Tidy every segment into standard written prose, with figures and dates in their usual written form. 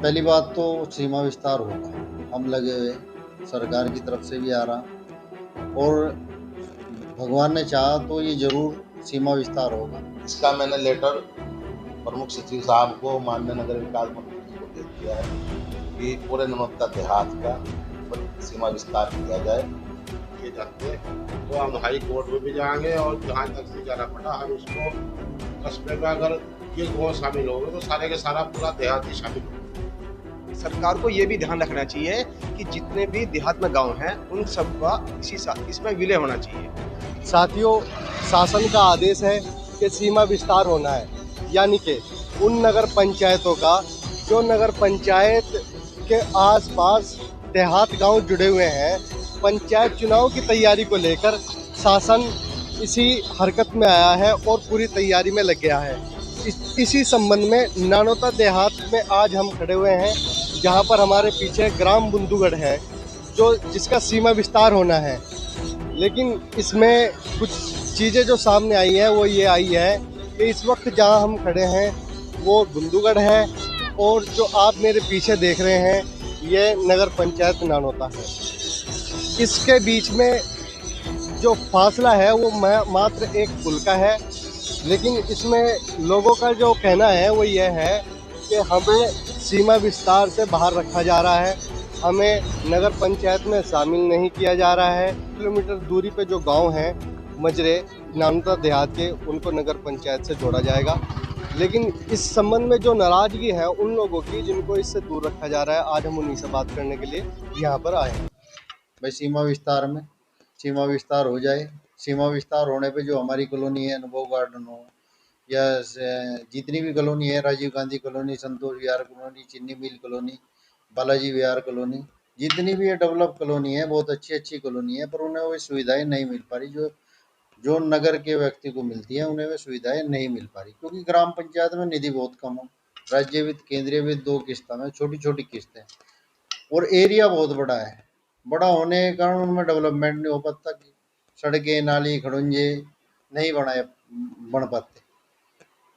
पहली बात तो सीमा विस्तार होगा, हम लगे हुए, सरकार की तरफ से भी आ रहा, और भगवान ने चाहा तो ये जरूर सीमा विस्तार होगा। इसका मैंने लेटर प्रमुख सचिव साहब को, माननीय नगर विकास मंत्री जी को दे दिया है कि पूरे ननौत्ता देहात का सीमा विस्तार किया जाए। किए जाते तो हम हाई कोर्ट में भी जाएंगे और जहाँ तक भी जाना पड़ा हम उसको कस्बे में अगर ये गाँव शामिल होंगे तो सारे के सारा पूरा देहात ही शामिल होगा। सरकार को ये भी ध्यान रखना चाहिए कि जितने भी देहात में गांव हैं उन सब का इसमें विलय होना चाहिए। साथियों, शासन का आदेश है कि सीमा विस्तार होना है, यानी कि उन नगर पंचायतों का जो नगर पंचायत के आसपास देहात गांव जुड़े हुए हैं, पंचायत चुनाव की तैयारी को लेकर शासन इसी हरकत में आया है और पूरी तैयारी में लग गया है। इसी संबंध में नानोता देहात में आज हम खड़े हुए हैं, जहां पर हमारे पीछे ग्राम बुंदूगढ़ है जिसका सीमा विस्तार होना है। लेकिन इसमें कुछ चीज़ें जो सामने आई हैं वो ये आई है कि इस वक्त जहां हम खड़े हैं वो बुंदूगढ़ है, और जो आप मेरे पीछे देख रहे हैं ये नगर पंचायत नानोता है। इसके बीच में जो फासला है वो मात्र एक पुल का है, लेकिन इसमें लोगों का जो कहना है वो ये है कि हमें सीमा विस्तार से बाहर रखा जा रहा है, हमें नगर पंचायत में शामिल नहीं किया जा रहा है। किलोमीटर दूरी पे जो गांव हैं मजरे नानोता देहात के, उनको नगर पंचायत से जोड़ा जाएगा। लेकिन इस संबंध में जो नाराज़गी है उन लोगों की जिनको इससे दूर रखा जा रहा है, आज हम उन्हीं से बात करने के लिए यहाँ पर आए हैं। भाई सीमा विस्तार हो जाए। सीमा विस्तार होने पे जो हमारी कॉलोनी है, अनुभव गार्डन हो या जितनी भी कॉलोनी है, राजीव गांधी कॉलोनी, संतोष विहार कॉलोनी, चीनी मिल कॉलोनी, बालाजी विहार कॉलोनी, जितनी भी ये डेवलप कॉलोनी है, बहुत अच्छी अच्छी कॉलोनी है, पर उन्हें वो सुविधाएं नहीं मिल पा रही जो जो नगर के व्यक्ति को मिलती है, उन्हें वे सुविधाएं नहीं मिल पा रही, क्योंकि ग्राम पंचायत में निधि बहुत कम है। राज्य वित्त, केंद्रीय वित्त 2 किस्तें में, छोटी छोटी किस्तें, और एरिया बहुत बड़ा है। बड़ा होने के कारण उनमें डेवलपमेंट नहीं हो पाता, सड़कें, नाली, खड़ुंजे नहीं बन पाते,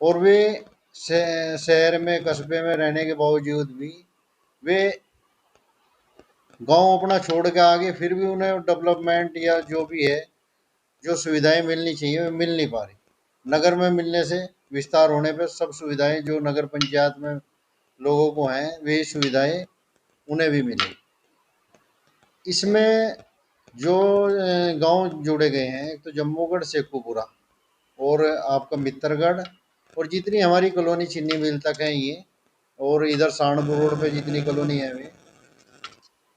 और वे शहर में, कस्बे में रहने के बावजूद भी वे गांव अपना छोड़ के आगे, फिर भी उन्हें डेवलपमेंट या जो भी है, जो सुविधाएं मिलनी चाहिए वे मिल नहीं पा रही। नगर में मिलने से, विस्तार होने पर सब सुविधाएं जो नगर पंचायत में लोगों को हैं वे सुविधाएं उन्हें भी मिलेगी। इसमें जो गांव जोड़े गए हैं, एक तो जम्मूगढ़, शेखुपुरा और आपका मित्रगढ़, और जितनी हमारी कॉलोनी चीनी मिल तक है ये, और इधर सहारनपुर रोड पे जितनी कॉलोनी है वे,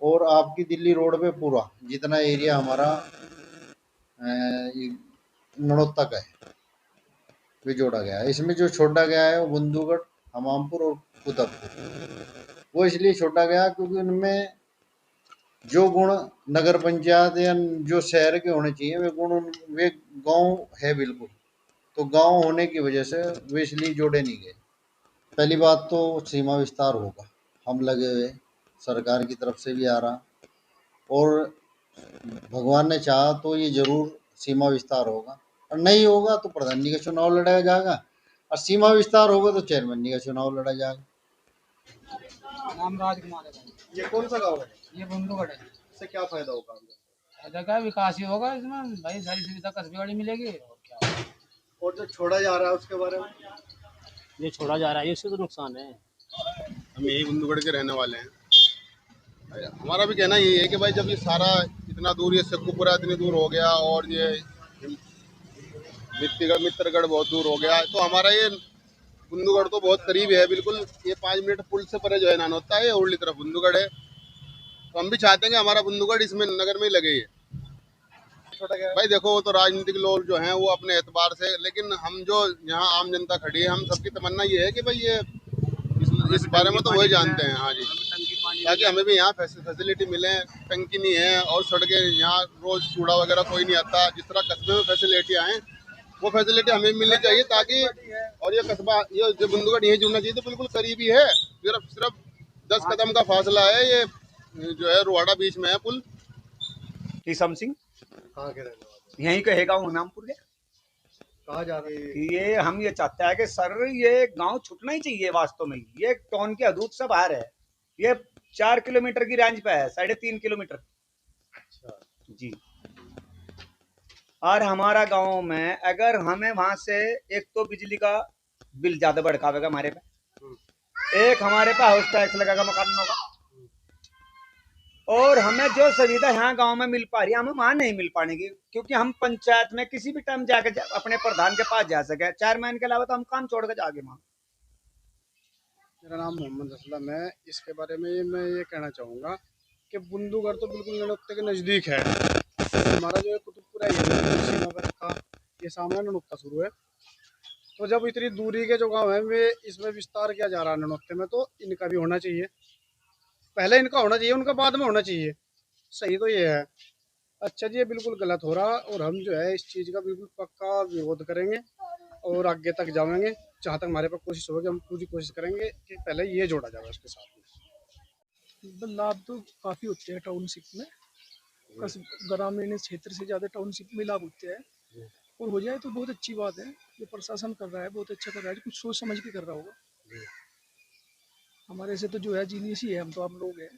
और आपकी दिल्ली रोड पे पूरा जितना एरिया हमारा नड़ोत्ता का है वे जोड़ा गया है। इसमें जो छोड़ा गया है वो बुंदूगढ़, हमामपुर और कुतुबपुर। वो इसलिए छोड़ा गया क्योंकि उनमें जो गुण नगर पंचायत या जो शहर के होने चाहिए वे गुण वे गांव है बिल्कुल, तो गांव होने की वजह से वे इसलिए जोड़े नहीं गए। पहली बात तो सीमा विस्तार होगा, हम लगे हुए, सरकार की तरफ से भी आ रहा, और भगवान ने चाहा तो ये जरूर सीमा विस्तार होगा, और नहीं होगा तो प्रधान जी का चुनाव लड़ाया जाएगा, और सीमा विस्तार होगा तो चेयरमैन जी का चुनाव लड़ा जाएगा। नाम राजकुमार है भाई। ये कौन सा गाँव है? ये बुंदूगढ़ है। इससे क्या फायदा होगा? फायदा क्या, विकास ही होगा इसमें भाई, सारी सुविधा कस्बे वाली मिलेगी और क्या। और जो छोड़ा जा रहा है उसके बारे में? जो छोड़ा जा रहा है इससे तो नुकसान है। हम यही बुंदूगढ़ के रहने वाले हैं। हमारा भी कहना यही है कि भाई जब ये सारा इतना दूर, ये शेखुपुरा इतनी दूर हो गया और ये मित्रगढ़ बहुत दूर हो गया, तो हमारा ये बुंदूगढ़ तो बहुत करीब है, बिल्कुल ये 5 मिनट पुल से परे जो है नानोता है, उर्ली तरफ बुंदूगढ़ है। तो हम भी चाहते हैं कि हमारा बुंदूगढ़ इसमें नगर में ही लगे। भाई देखो, वो तो राजनीतिक लोग जो हैं वो अपने एतबार से, लेकिन हम जो यहाँ आम जनता खड़ी है, हम सबकी तमन्ना ये है कि भाई ये इस बारे में तो वही जानते हैं। हाँ जी, ताकि हमें भी यहाँ फैसिलिटी मिले। टंकी नहीं है और सड़कें यहाँ रोज कूड़ा वगैरह कोई नहीं आता, जिस तरह कस्बे में फैसिलिटी आए वो फैसिलिटी हमें मिलनी चाहिए, ताकि और ये कस्बा, ये जो बुंदूगढ़ यही जुड़ना चाहिए, तो बिल्कुल करीब ही है, सिर्फ 10 कदम का फासला है। ये जो है रोहाड़ा बीच में है पुल। टीसम सिंह कहाँ के रहने वाले? यहीं कहेगा नामपुर के। कहा जा रहा है ये हम ये चाहते हैं कि सर ये गांव छूटना ही चाहिए वास्तव में, ये टोन के हदूद से बाहर है। ये 4 किलोमीटर की रेंज पे है, 3.5 किलोमीटर जी। और हमारा गांव में अगर हमें वहां से एक तो बिजली का बिल ज्यादा भड़कावेगा हमारे पे, एक हमारे पे हाउस टैक्स लगेगा मकानों का, और हमें जो सुविधा यहाँ गांव में मिल पा रही है हमें वहां नहीं मिल पाएगी, क्योंकि हम पंचायत में किसी भी टाइम जाके अपने प्रधान के पास जा सके, चेयरमैन के अलावा तो हम काम छोड़ के जाके वहां। मेरा नाम मोहम्मद असलम है। इसके बारे में मैं ये कहना चाहूँगा कि बुंदूगढ़ तो बिल्कुल ननुक्ते के नज़दीक है। हमारा जो है कुतुबपुरा है सीमा पर का, ये सामने ननुक्ता शुरू है। तो जब इतनी दूरी के जो गाँव है वे इसमें विस्तार किया जा रहा है ननुक्ते में, तो इनका भी होना चाहिए। पहले इनका होना चाहिए, उनका बाद में होना चाहिए। सही तो ये है। अच्छा जी, ये बिल्कुल गलत हो रहा, और हम जो है इस चीज़ का बिल्कुल पक्का विरोध करेंगे और आगे तक जाएंगे। जहाँ तक हमारे पास कोशिश होगी हम पूरी कोशिश करेंगे कि पहले ये जोड़ा जाए उसके साथ में। लाभ तो काफ़ी होते हैं टाउनशिप में, ग्रामीण क्षेत्र से ज़्यादा टाउनशिप में लाभ होते हैं, और हो जाए तो बहुत अच्छी बात है। जो प्रशासन कर रहा है बहुत अच्छा कर रहा है, कुछ सोच समझ के कर रहा होगा। हमारे से तो जो है जीनियस ही है, हम तो आप लोग हैं,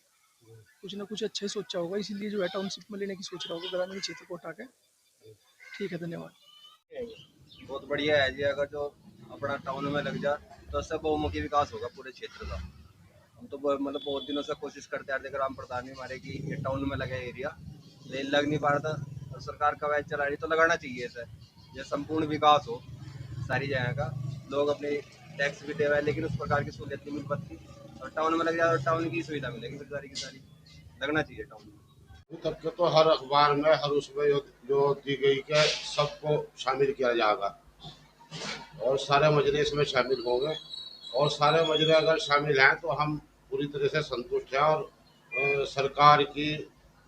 कुछ ना कुछ अच्छे सोचा होगा, इसीलिए जो है टाउनशिप में लेने की सोच रहा होगा ग्रामीण क्षेत्र को हटा के। ठीक है, धन्यवाद। बहुत बढ़िया है जी। अगर जो अपना टाउन में लग जा तो उससे बहुमुखी विकास होगा पूरे क्षेत्र का। हम तो मतलब बहुत दिनों से कोशिश करते आ रहे थे ग्राम प्रधान भी हमारे की ये टाउन में लगे एरिया, लेकिन लग नहीं पा रहा था। और सरकार कवायद चला रही तो लगाना चाहिए इसे, ये संपूर्ण विकास हो सारी जगह का। लोग अपने टैक्स भी दे रहे हैं लेकिन उस प्रकार की सहूलियत नहीं मिल पाती, और टाउन में लग जाए और टाउन की सुविधा मिलेगी फिर सारी की सारी। लगना चाहिए टाउन में। तब के तो हर अखबार में हर उसमें जो दी गई के सबको शामिल किया जाएगा, और सारे मजरे इसमें शामिल होंगे, और सारे मजरे अगर शामिल हैं तो हम पूरी तरह से संतुष्ट हैं, और सरकार की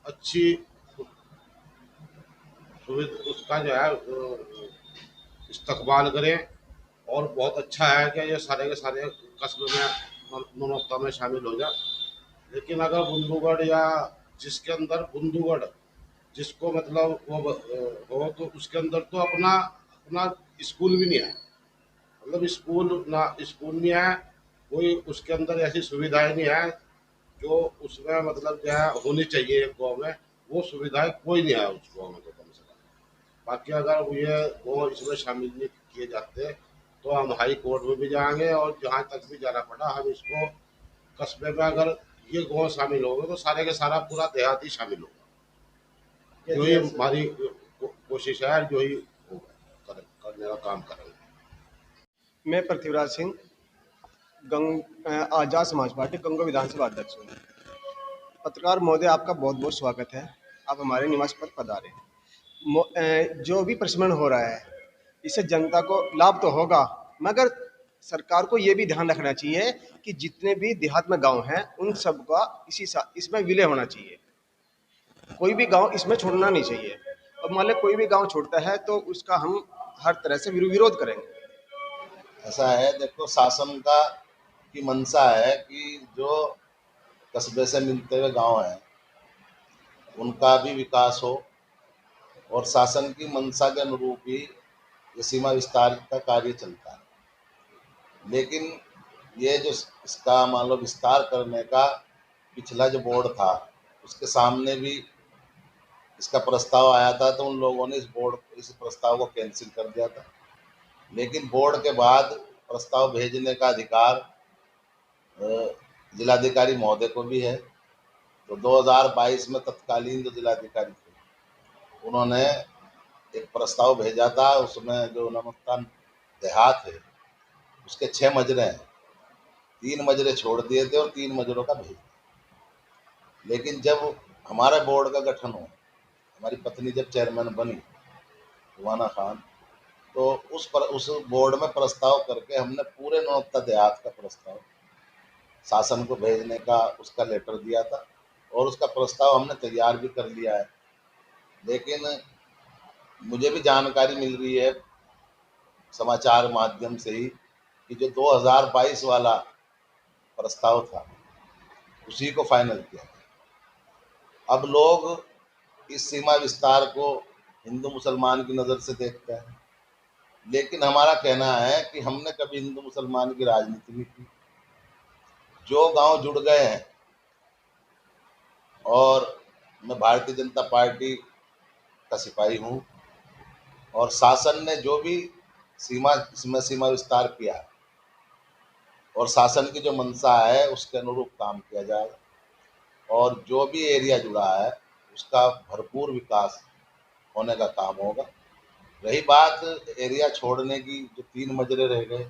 अच्छी सुविधा उसका जो है इस्तकबाल करें। और बहुत अच्छा है कि ये सारे के सारे कस्बे में मनोक्ता में शामिल हो जाए। लेकिन अगर बुंदूगढ़ या जिसके अंदर बुंदूगढ़ जिसको मतलब वो हो, तो उसके अंदर तो अपना अपना स्कूल भी नहीं है, मतलब स्कूल नहीं है कोई, उसके अंदर ऐसी सुविधाएं नहीं है जो उसमें मतलब जो है होनी चाहिए एक गाँव में, वो सुविधाएं कोई नहीं है उस गाँव में तो कम से कम। बाकी अगर ये वो इसमें शामिल नहीं किए जाते तो हम हाई कोर्ट में भी जाएंगे, और जहाँ तक भी जाना पड़ा हम इसको कस्बे में अगर ये गाँव शामिल होंगे तो सारे के सारा पूरा देहात ही शामिल होगा। जो ही हमारी कोशिश है जो ही करने का काम करेंगे। मैं पृथ्वीराज सिंह, आजाद समाज पार्टी गंगो विधानसभा अध्यक्ष हूँ। पत्रकार महोदय, आपका बहुत बहुत स्वागत है, आप हमारे निवास पर पधारे। जो भी प्रश्न हो रहा है इससे जनता को लाभ तो होगा, मगर सरकार को ये भी ध्यान रखना चाहिए कि जितने भी देहात में गांव हैं उन सब का इसमें विलय होना चाहिए। कोई भी गांव इसमें छोड़ना नहीं चाहिए, और मान लो कोई भी गांव छोड़ता है तो उसका हम हर तरह से विरोध करेंगे। ऐसा है, देखो शासन का की मंशा है कि जो कस्बे से मिलते हुए गांव हैं उनका भी विकास हो, और शासन की मंशा के अनुरूप ही ये सीमा विस्तार का कार्य चलता है। लेकिन ये जो इसका मान लो विस्तार करने का पिछला जो बोर्ड था उसके सामने भी इसका प्रस्ताव आया था, तो उन लोगों ने इस प्रस्ताव को कैंसिल कर दिया था। लेकिन बोर्ड के बाद प्रस्ताव भेजने का अधिकार जिलाधिकारी महोदय को भी है। तो 2022 में तत्कालीन जो जिलाधिकारी थे उन्होंने एक प्रस्ताव भेजा था, उसमें जो ननुक्ता देहात है उसके 6 मजरे हैं, 3 मजरे छोड़ दिए थे और 3 मजरों का भेज दिया। लेकिन जब हमारे बोर्ड का गठन हुआ, हमारी पत्नी जब चेयरमैन बनी रुवाना खान, तो उस बोर्ड में प्रस्ताव करके हमने पूरे ननुक्ता देहात का प्रस्ताव शासन को भेजने का उसका लेटर दिया था, और उसका प्रस्ताव हमने तैयार भी कर लिया है। लेकिन मुझे भी जानकारी मिल रही है समाचार माध्यम से ही कि जो 2022 वाला प्रस्ताव था उसी को फाइनल किया। अब लोग इस सीमा विस्तार को हिंदू मुसलमान की नज़र से देखते हैं, लेकिन हमारा कहना है कि हमने कभी हिंदू मुसलमान की राजनीति नहीं की। जो गांव जुड़ गए हैं और मैं भारतीय जनता पार्टी का सिपाही हूँ और शासन ने जो भी सीमा विस्तार किया और शासन की जो मंशा है उसके अनुरूप काम किया जाएगा और जो भी एरिया जुड़ा है उसका भरपूर विकास होने का काम होगा। रही बात एरिया छोड़ने की, जो 3 मजरे रह गए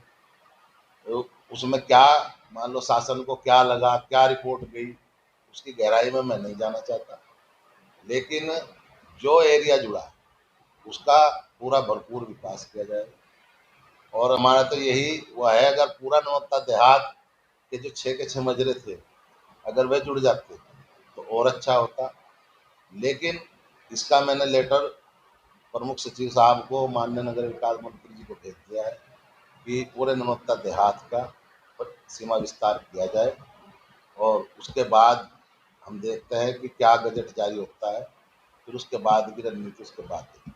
तो उसमें क्या मान लो शासन को क्या लगा, क्या रिपोर्ट गई, उसकी गहराई में मैं नहीं जाना चाहता, लेकिन जो एरिया जुड़ा उसका पूरा भरपूर विकास किया जाएगा। और हमारा तो यही वो है, अगर पूरा नौता देहात के जो 6 के 6 मजरे थे अगर वे जुड़ जाते तो और अच्छा होता। लेकिन इसका मैंने लेटर प्रमुख सचिव साहब को, माननीय नगर विकास मंत्री जी को भेज दिया है कि पूरे नौता देहात का सीमा विस्तार किया जाए और उसके बाद हम देखते हैं कि क्या बजट जारी होता है, फिर उसके बाद की रणनीति उसके बाद